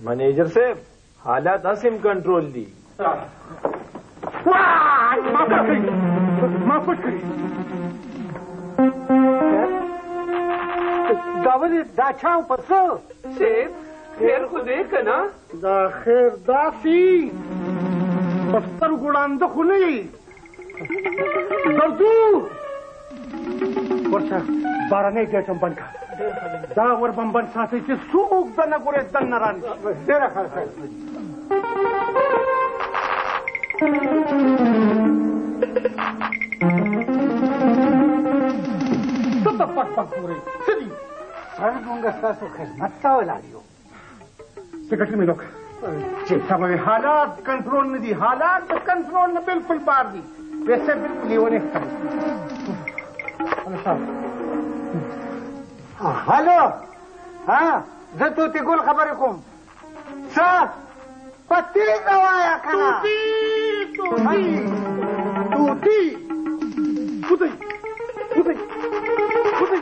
मैनेजर साहब हालात असीम कंट्रोल दी दाछाओ पसो सेब खैर खुदे कना दा खैर दासी पस्तर गुड़ांद खुली दर्दू वर्षा 12 नहीं गेटम बनका दावर बंबन साथे चे सूक दना गुरे दन रानी तेरा खर्च तो पक पक पूरे सदी सारा दूंगा सासो खिदमत का लालियो सेक्रेटरी में लोग सब हालात कंट्रोल में दी हालात कंट्रोल में बिल्कुल पार दी वैसे बिल्कुल ये नहीं हेलो हाँ जतो तिगुल खबर कुम साथ पत्ती गवाया खाना तूती उदय उदय उदय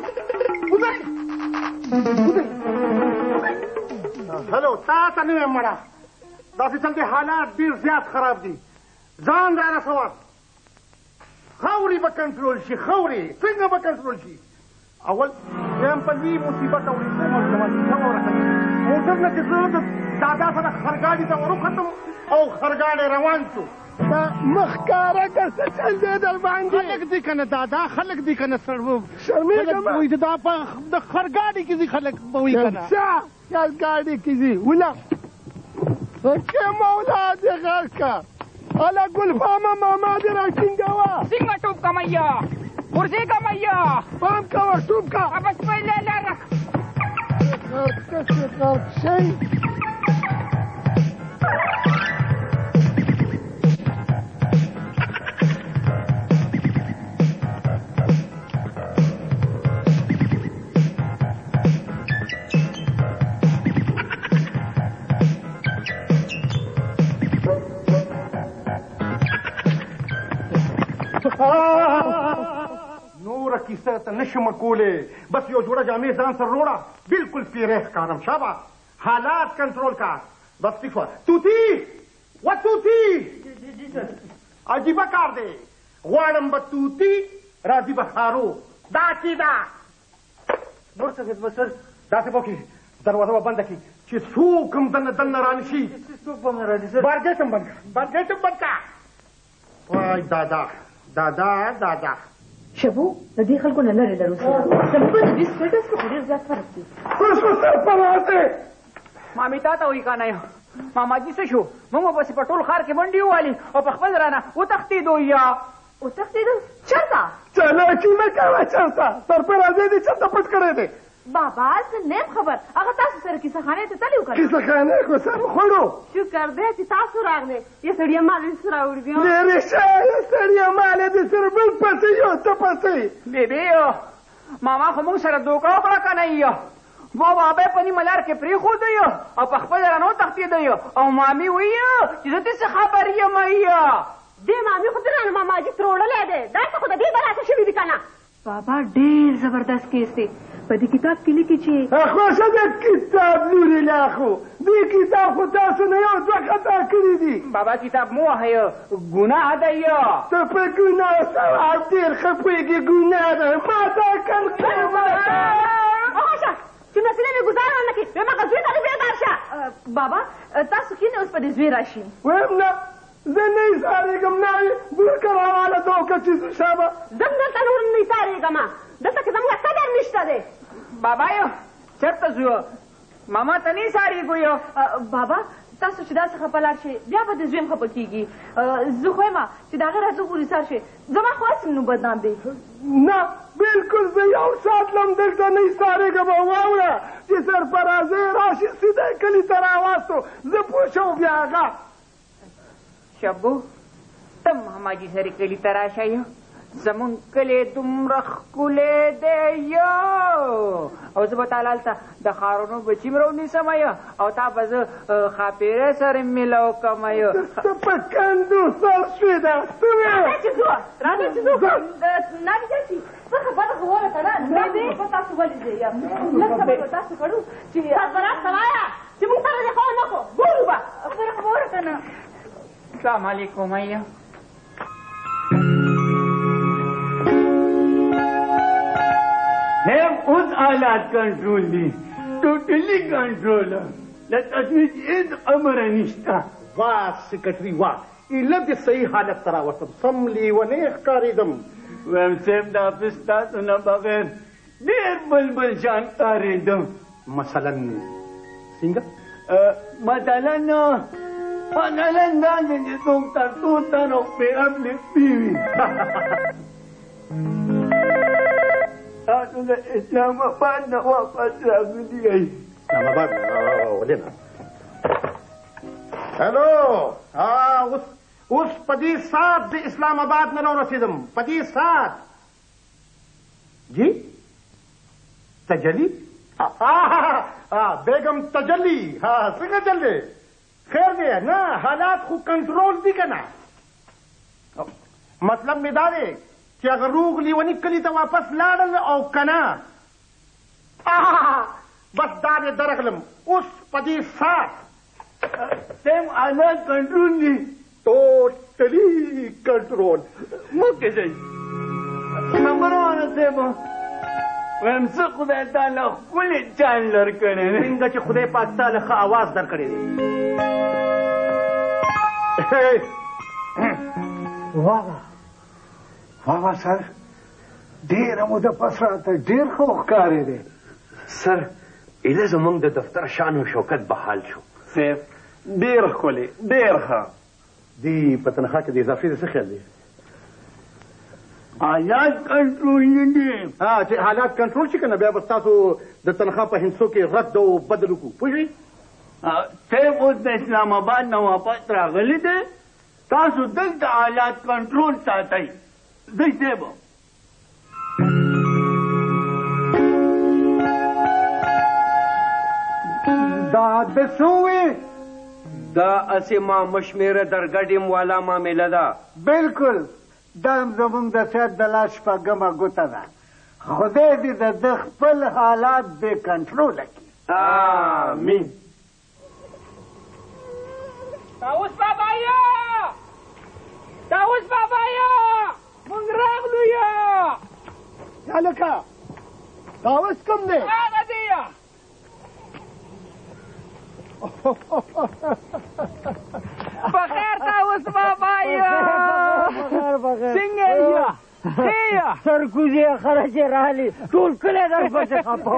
उदय उदय हेलो साथ नहीं मरा दासी चलते हालात भी ज्यादा खराब दी जान रहा सवाल خوري بكنترول شي خوري څنګه بكنترول شي اول یم په دې مصیبت او دې موضوع موټر نه کېږي دادا سره خرګاډي ته ورختم او خرګاډي روان شو دا مخکاره کسه چل دې در باندې خلک دې کنه دادا خلک دې کنه سرو شرمېږم وې دا په د خرګاډي کې دې خلک وې کنه خرګاډي کې دې ولا که مولا دې غرکا على قول فاما ما درا شنجوا سينغا توب كمايا ورزي كمايا فام كوا توب كا ابس بيلا لا رك شيء نور کیسه ته نشم کوله بس یو جوړه جامې ځان سره وروړه بالکل پیره ښکارم شابه حالات کنټرول کا بس ټیک و توتی و توتی عجیبه کار دی غواړم به توتی راځي به خارو دا چې دا نور څه خدمت سر داسې وکړي دروازه به بنده کړي چې څوک هم دننه رانشي څوک به هم رانشي بارګیټ هم بند کړه بارګیټ هم بند کړه وای دادا دادا دادا شبو د دې خلکو نه لري درو سره شبو د دې سټیټس په ډیر ځات فرق دي اوس سر پراته مامي تا ته وی کنه ماما جی څه شو موږ په پټول خار کې منډي والی او په خپل رانه او تختیدو یا او تختیدو چرته چلا چې مې کاوه چرته سر پراته دي چرته پټ کړې دي بابا څه نه خبر هغه تاسو سره کیسه خانه ته تلو کړه کیسه خانه کو سر خورو شکر دې چې تاسو راغله یې سړی مال سره وړي لري شه سړی مال دې سره بل پسې یو ته پسې بیبي ماما خو موږ سره دوکا وکړه کنه یو بابا به پنی ملار کې پری خو دی او په خپل رانو تختید دی او مامي وی چې دې څه خبر یې مې دې مامي خو درنه ماما جی تروړلې ده دا څه خو دې بلاته شوی دی کنه بابا ډېر زبردست کیس دی په دې کتاب کې لیکي چې اخو څه دې کتاب لوري لاخو دې کتاب خو تاسو نه یو دوه خطا کړی دي بابا کتاب مو هي ګناه دی ته په ګناه سره ډېر خپېږي ګناه ده ما تا کړ چې مسله مې گزاره نه کړي ما غوښتل ته دې درشه بابا تاسو کې نه اوس په دې زوی راشي ویم نه زه نه سارېږم نه برکه راواله دوکه چې شابه زم دلته نور نه سارېږم دلته کې زموږ قدر نشته دی بابا یو چېرته ځو ماما ته نه سارېږو یو بابا تاسو چې داسې خفه لاړ شئ بیا به د زوی هم خفه کېږي زه خو یم چې د هغه راځو پورې سر شئ زما خو هسې نو بدنام دی نه بلکل زه یو ساعت لم دلته نه سارېږم واوره چې سرفرازۍ راشي سیده کلي ته راواستو زه پوه شوم بیا هغه شبو ته ماما جي سره کلي ته راشه یو زمون کلی دومره ښکلی دی یو او زه به تا هلته د ښارونو بچي م راونیسم او تا به زه ښاپیرۍ سره میلاو کړم ته په کندو سر شوې ده راځه چې ځو راځه چې ځو نادي جاسي څه خبره خو وره که نه نادي په تاسو ولې ځې لږ خبرې به تاسو کړو چې سربراز ته وایه چې موږ سره دې خوا نه کړو ګورو به خبره خو وره که نه السلام علیکم هم اوس حالات کنټرول دي ټوټلی کنټرول له تشویش هېڅ خبره نشته واه سکرټري واه ایله دې صحیح حالت ته راوستم سم لیونی ښکارېدم ویم صاحب د آفس تاسو نه بغیر ډېر بلبل شان ښکارېدم مثلا څنګه مثلا داسې چې څوک تر څو تنو پرې اپلېپي وي تاسو د اسلام آباد نه واپس راغلي یئ اسلام آباد ولې نه هلو اوس په دې ساعت د اسلام آباد نه راورسېدم په دې ساعت جی تجلی بیگم تجلی څنګه چل دی خیر دی نه حالات خو کنټرول دي که نه مطلب مې دا دی چې هغه روغ لیوني کلي ته واپس لاړل او که نه بس دا دی درغلم اوس په دې ساعت سیم حالات کنټرول دي ټوټلي کنټرول مکې ځئ نمبر وانه صاحب ویم څه خدای تعالی ښکلې چال در کړی دی څنګه چې خدای پاک تا له ښه اواز در کړی دی واه سر ډېره موده پس راته ډېر ښه ښکارېدی سر ایله زموږ د دفتر شان و شوکت بحال شو صاحب ډېر ښکلې ډېر ښه دی په تنخوا کې د اضافې د څه خیال دی حالات کنټرول دي چې حالات کنټرول شي که نه بیا به ستاسو د تنخوا په هندسو کې رد او بدل وکړو پوه شوئ صاحب اوس د اسلام آباد نه واپس راغلی دی تاسو دلته حالات کنټرول ساتئ دی صاحب دا د څه وې دا اسې ما مشمېره درګډیم والا معامله ده بلکل دا زموږ د سیاد د لاس شپږمه ګوته ده خدای دې د ده خپل حالات بې کنټروله کړي آمین طاووس بابایا طاووس بابایا موږ راغلو هلکه دا اوس کوم دی هغه دی بخیر طاووس بابایا څنګه یې سرکوزی خرچې راغلي ټول کلی درپسې خفه و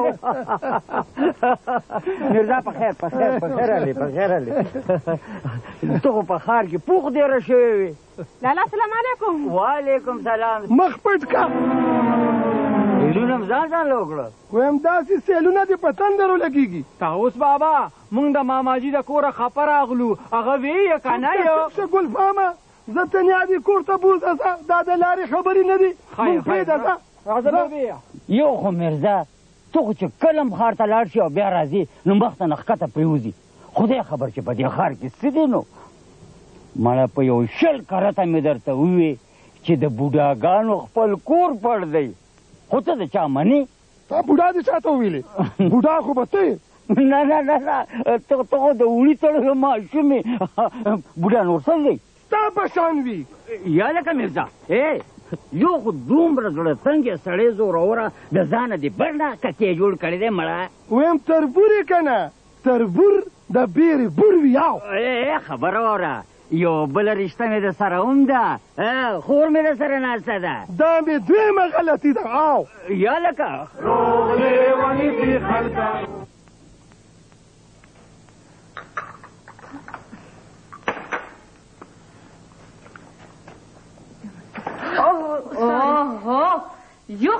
میرزا په خیر هلې ته خو په ښار کې پوخ ډېره شوې وې لالا سلام علیکم وعلیکم سلام مخ پټ کا سیلونه م ځان وکړه ویم داسې سیلونه دې په تندرو لګېږي طاووس بابا موږ د ماماجي د کوره خفه راغلو هغه ویې که نه یو ښه ګلفامه زه تنیا دې کور ته بوځه ځه دا د لارې خبرې نه دي مونږ پرېږده ځه یو خو میرزا ته خو چې کله م ښار ته لاړ شي او بیا راځي نو مخته نه ښکته پرېوځي خدای خبر چې په دې ښار کې څه دي نو مړه په یو 20 کرته مې درته ووې چې د بوډاګانو خپل کور پړ دی خو ته د چا منې تا بوډا دې چا ته وویلې بوډا خو به ته نه ته خو د وړي تړلو ماشوم یې بوډا نور څه دی تا په شان وي یا لکه میرزا یو خو دومره زړه تنګې سړی زوروره د ځانه دې بل نه ککې جوړ کړی دی مړه ویم تربور یې که نه تربور د بیرې بور وي یاو خبره واوره یو بله رشته مې د سره هم ده خور مې د سره ناسته ده دا مې دویمه غلطي ده او یا لکه اوه یو